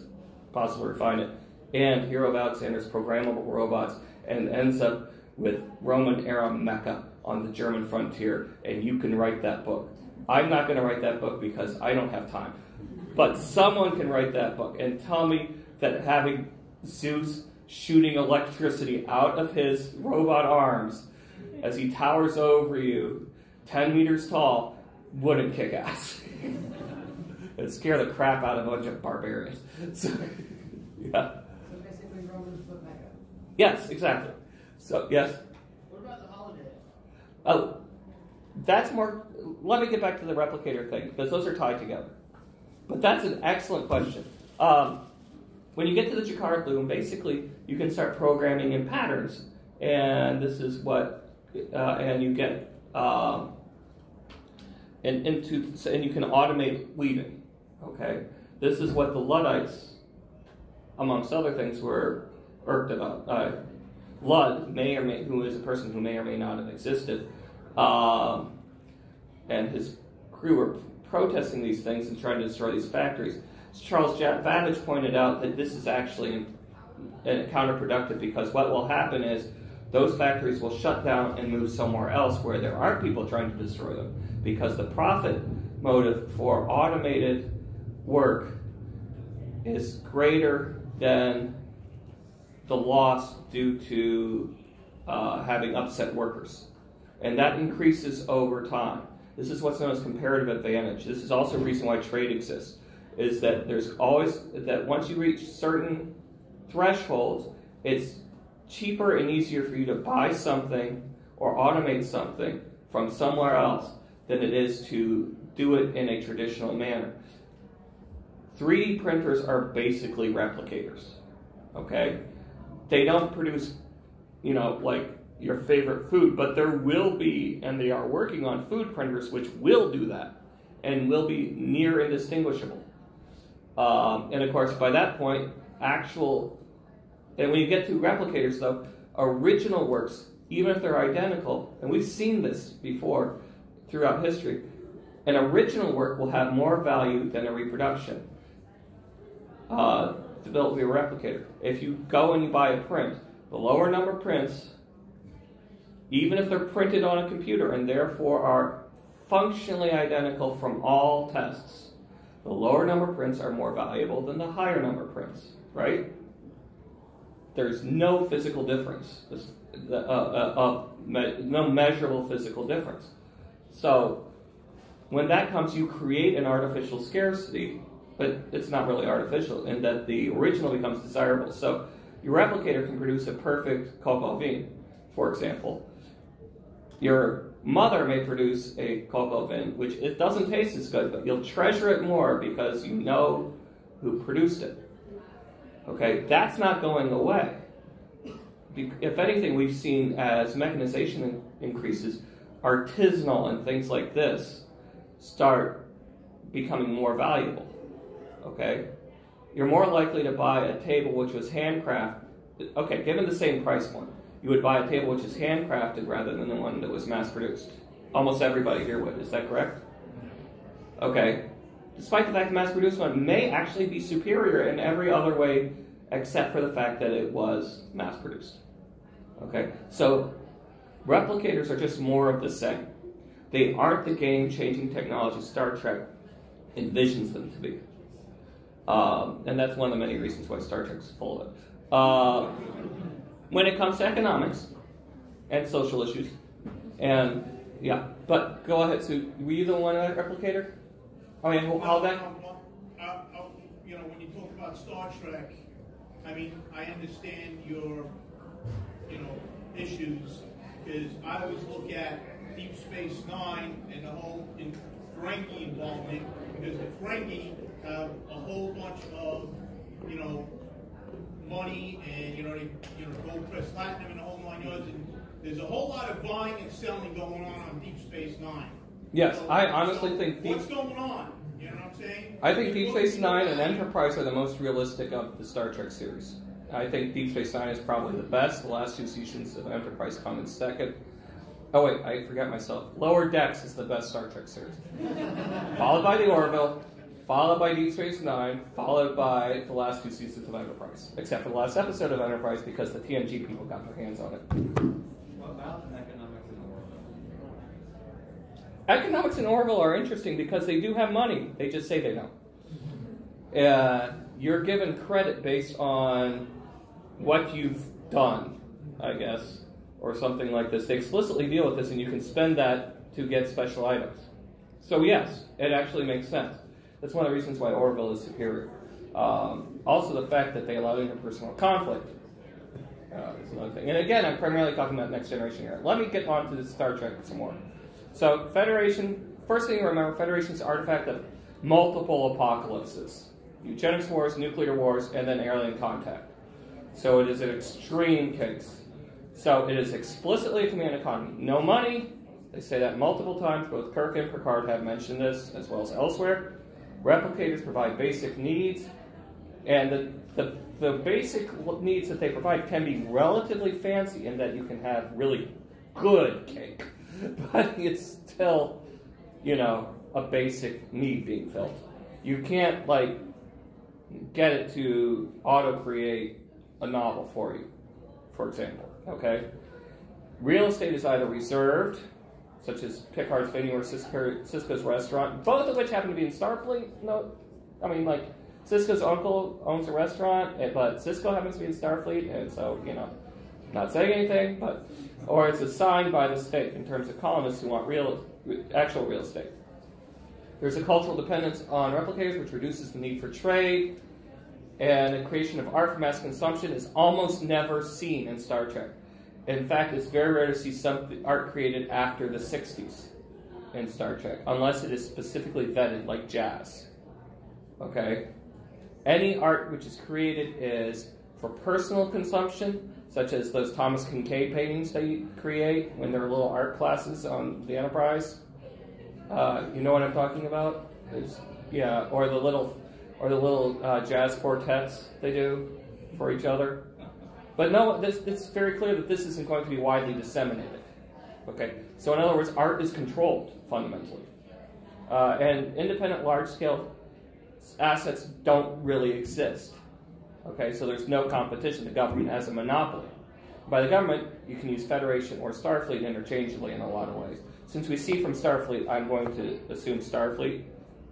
possible to refine it. And Hero of Alexander's programmable robots, and ends up with Roman-era Mecca on the German frontier, and you can write that book. I'm not going to write that book because I don't have time. But someone can write that book and tell me that having Zeus shooting electricity out of his robot arms as he towers over you, 10 meters tall, wouldn't kick ass. It'd scare the crap out of a bunch of barbarians. So, yeah. So basically Romans put Mecca. Yes, exactly. So, yes? What about the holiday? Oh, that's more... Let me get back to the replicator thing, because those are tied together. But that's an excellent question. When you get to the Jacquard loom, basically, you can start programming in patterns. And this is what... and you get... and you can automate weaving. Okay? This is what the Luddites, amongst other things, were irked about. Ludd, who is a person who may or may not have existed, and his crew were protesting these things and trying to destroy these factories. Charles Babbage pointed out that this is actually counterproductive, because what will happen is those factories will shut down and move somewhere else where there aren't people trying to destroy them, because the profit motive for automated work is greater than the loss due to having upset workers. And that increases over time. This is what's known as comparative advantage. This is also a reason why trade exists, is that there's always, that once you reach certain thresholds, it's cheaper and easier for you to buy something or automate something from somewhere else than it is to do it in a traditional manner. 3D printers are basically replicators, okay? They don't produce, like your favorite food, but there will be, and they are working on food printers which will do that and will be near indistinguishable. And of course, by that point, and when you get to replicators though, original works, even if they're identical, and we've seen this before throughout history, an original work will have more value than a reproduction to build a replicator. If you go and you buy a print, the lower number prints, even if they're printed on a computer and therefore are functionally identical from all tests, the lower number prints are more valuable than the higher number prints, right? There's no physical difference, no measurable physical difference. So when that comes, you create an artificial scarcity, but it's not really artificial in that the original becomes desirable. So your replicator can produce a perfect coq au vin, for example. Your mother may produce a cocoa bean, which it doesn't taste as good, but you'll treasure it more because you know who produced it. Okay, that's not going away. If anything, we've seen as mechanization increases, artisanal and things like this start becoming more valuable. Okay, you're more likely to buy a table which was handcrafted. Okay, given the same price point, you would buy a table which is handcrafted rather than the one that was mass-produced. Almost everybody here would. Is that correct? Okay. Despite the fact the mass-produced one may actually be superior in every other way except for the fact that it was mass-produced. Okay? So, replicators are just more of the same. They aren't the game-changing technology Star Trek envisions them to be. And that's one of the many reasons why Star Trek's full of it. When it comes to economics and social issues, and yeah, but go ahead, Sue. Were you the one replicator? Oh yeah, holodeck? You know, when you talk about Star Trek, I mean, I understand your, issues, because I always look at Deep Space Nine and the whole Ferengi involvement, because the Ferengi have a whole bunch of, money and gold press platinum and the whole 9 yards, and there's a whole lot of buying and selling going on Deep Space Nine. Yes, I honestly think what's going on? You know what I'm saying? I think Deep Space Nine and Enterprise are the most realistic of the Star Trek series. I think Deep Space Nine is probably the best. The last two seasons of Enterprise come in second. Oh wait, I forgot myself. Lower Decks is the best Star Trek series. Followed by the Orville, followed by Deep Space Nine, followed by the last two seasons of Enterprise. Except for the last episode of Enterprise because the TNG people got their hands on it. What about economics in Orville? Economics in Orville are interesting because they do have money. They just say they don't. You're given credit based on what you've done, I guess, or something like this. They explicitly deal with this, and you can spend that to get special items. So yes, it actually makes sense. That's one of the reasons why Orville is superior. Also the fact that they allow interpersonal conflict is another thing. And again, I'm primarily talking about Next Generation here. Let me get on to the Star Trek some more. So Federation, first thing to remember, Federation's an artifact of multiple apocalypses. Eugenics wars, nuclear wars, and then alien contact. So it is an extreme case. So it is explicitly a command economy. No money. They say that multiple times. Both Kirk and Picard have mentioned this, as well as elsewhere. Replicators provide basic needs. And the basic needs that they provide can be relatively fancy in that you can have really good cake. But it's still, a basic need being filled. You can't, get it to auto-create a novel for you, for example, okay? Real estate is either reserved, such as Picard's venue or Sisko's restaurant, both of which happen to be in Starfleet. Sisko's uncle owns a restaurant, but Sisko happens to be in Starfleet, and so, not saying anything, or it's assigned by the state in terms of colonists who want actual real estate. There's a cultural dependence on replicators, which reduces the need for trade, and the creation of art for mass consumption is almost never seen in Star Trek. In fact, it's very rare to see some art created after the 60s in Star Trek, unless it is specifically vetted, like jazz. Okay? Any art which is created is for personal consumption, such as those Thomas Kincaid paintings they create when they're little art classes on the Enterprise. You know what I'm talking about? Or the little jazz quartets they do for each other. But no, it's very clear that this isn't going to be widely disseminated. Okay, so in other words, art is controlled fundamentally, and independent, large-scale assets don't really exist. Okay, so there's no competition. The government has a monopoly. By the government, you can use Federation or Starfleet interchangeably in a lot of ways. Since we see from Starfleet, I'm going to assume Starfleet,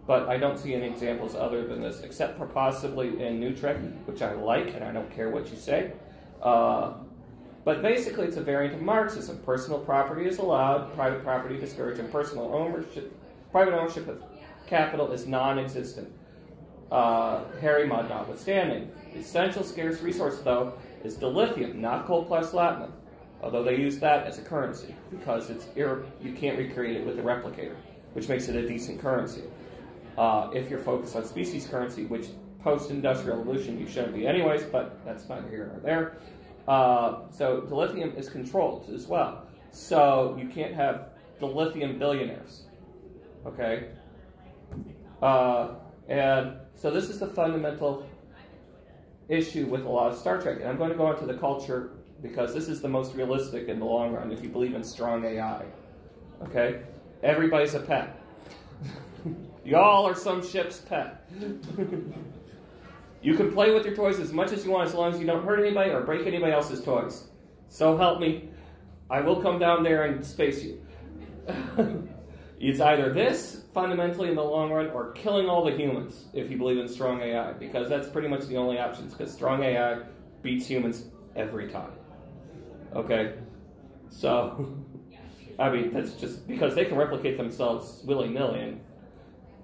but I don't see any examples other than this, except for possibly in New Trek, which I like, and I don't care what you say. But basically, it's a variant of Marxism. Personal property is allowed, private property discouraged, and private ownership of capital is non-existent. Harry Mudd notwithstanding. The essential scarce resource, though, is the lithium, not coal plus platinum. Although they use that as a currency because you can't recreate it with a replicator, which makes it a decent currency. If you're focused on species currency, which post-industrial revolution you shouldn't be anyways, but that's neither here nor there. So the lithium is controlled as well. So you can't have the lithium billionaires. Okay? And so this is the fundamental issue with a lot of Star Trek. And I'm going to go into the culture because this is the most realistic in the long run if you believe in strong AI. Okay? Everybody's a pet. Y'all are some ship's pet. You can play with your toys as much as you want as long as you don't hurt anybody or break anybody else's toys. So help me, I will come down there and space you. It's either this, fundamentally in the long run, or killing all the humans if you believe in strong AI, because that's pretty much the only options, because strong AI beats humans every time. Okay? So, I mean, that's just because they can replicate themselves willy-nilly, and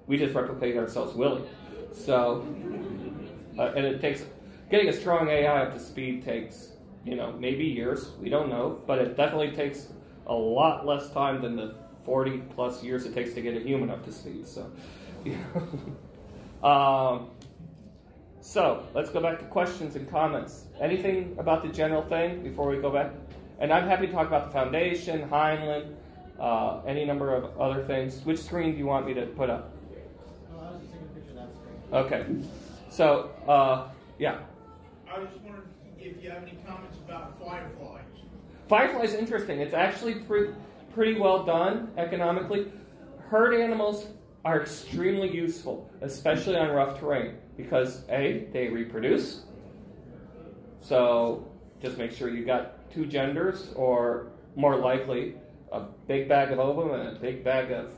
we just replicate ourselves willy. So, and it takes, getting a strong AI up to speed takes, maybe years, we don't know, but it definitely takes a lot less time than the 40 plus years it takes to get a human up to speed. So, so let's go back to questions and comments. Anything about the general thing before we go back? And I'm happy to talk about the foundation, Heinlein, any number of other things. Which screen do you want me to put up? Oh, I was just taking a picture of that screen. Okay. So, yeah. I was just wondering if you have any comments about fireflies. Firefly is interesting. It's actually pretty well done economically. Herd animals are extremely useful, especially on rough terrain, because A, they reproduce. So just make sure you got 2 genders, or more likely a big bag of ovum and a big bag of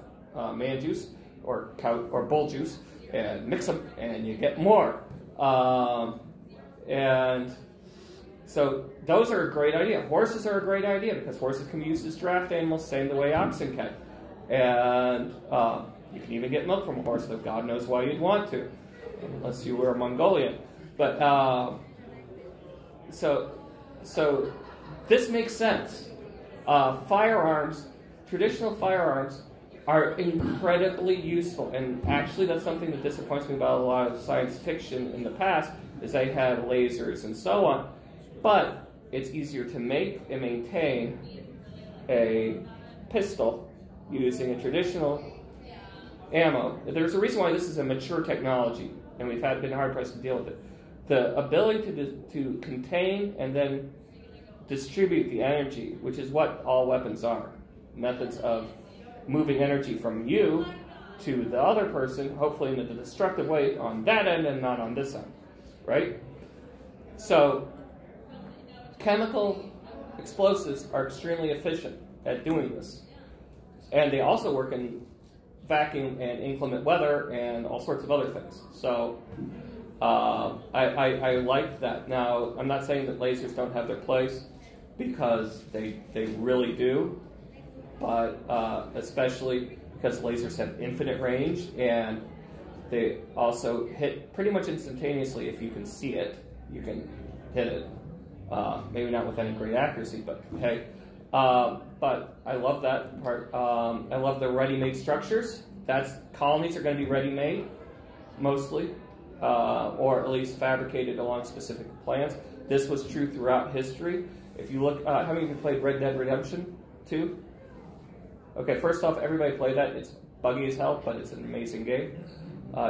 man juice or cow or bull juice, and mix them, and you get more. And so those are a great idea. Horses are a great idea because horses can be used as draft animals, same the way oxen can. And you can even get milk from a horse, though God knows why you'd want to, unless you were a Mongolian. But so this makes sense. Firearms, traditional firearms, are incredibly useful, and actually that's something that disappoints me about a lot of science fiction in the past, is they had lasers and so on. But it's easier to make and maintain a pistol using a traditional ammo. There's a reason why this is a mature technology, and we've been hard-pressed to deal with it. The ability to contain and then distribute the energy, which is what all weapons are. Methods of moving energy from you to the other person, hopefully in a destructive way on that end and not on this end, right? So chemical explosives are extremely efficient at doing this. And they also work in vacuum and inclement weather and all sorts of other things. So I like that. Now, I'm not saying that lasers don't have their place, because they really do. But especially because lasers have infinite range, and they also hit pretty much instantaneously. If you can see it, you can hit it. Maybe not with any great accuracy, but hey. But I love that part. I love the ready-made structures. Colonies are going to be ready-made, mostly, or at least fabricated along specific plans. This was true throughout history. If you look, how many of you played Red Dead Redemption 2? Okay, first off, everybody play that. It's buggy as hell, but it's an amazing game.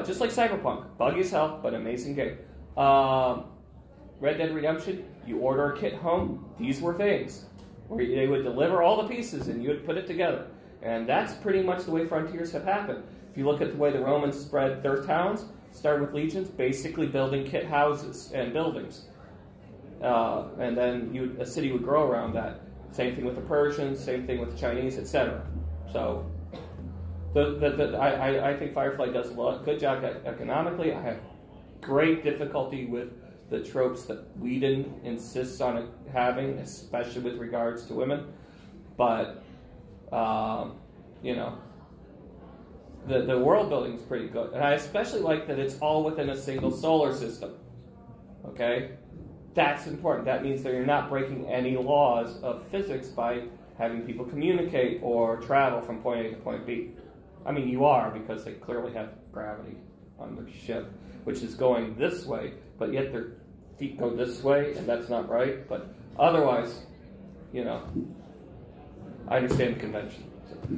Just like Cyberpunk, buggy as hell, but amazing game. Red Dead Redemption, you order a kit home. These were things where they would deliver all the pieces and you would put it together. And that's pretty much the way frontiers have happened. If you look at the way the Romans spread their towns, started with legions, basically building kit houses and buildings. And then a city would grow around that. Same thing with the Persians, same thing with the Chinese, etc. So I think Firefly does a good job economically. I have great difficulty with the tropes that Whedon insists on having, especially with regards to women. But, the world building is pretty good. And I especially like that it's all within a single solar system. Okay? That's important. That means that you're not breaking any laws of physics by having people communicate or travel from point A to point B. I mean, you are, because they clearly have gravity on their ship, which is going this way, but yet their feet go this way, and that's not right. But otherwise, I understand the convention. So.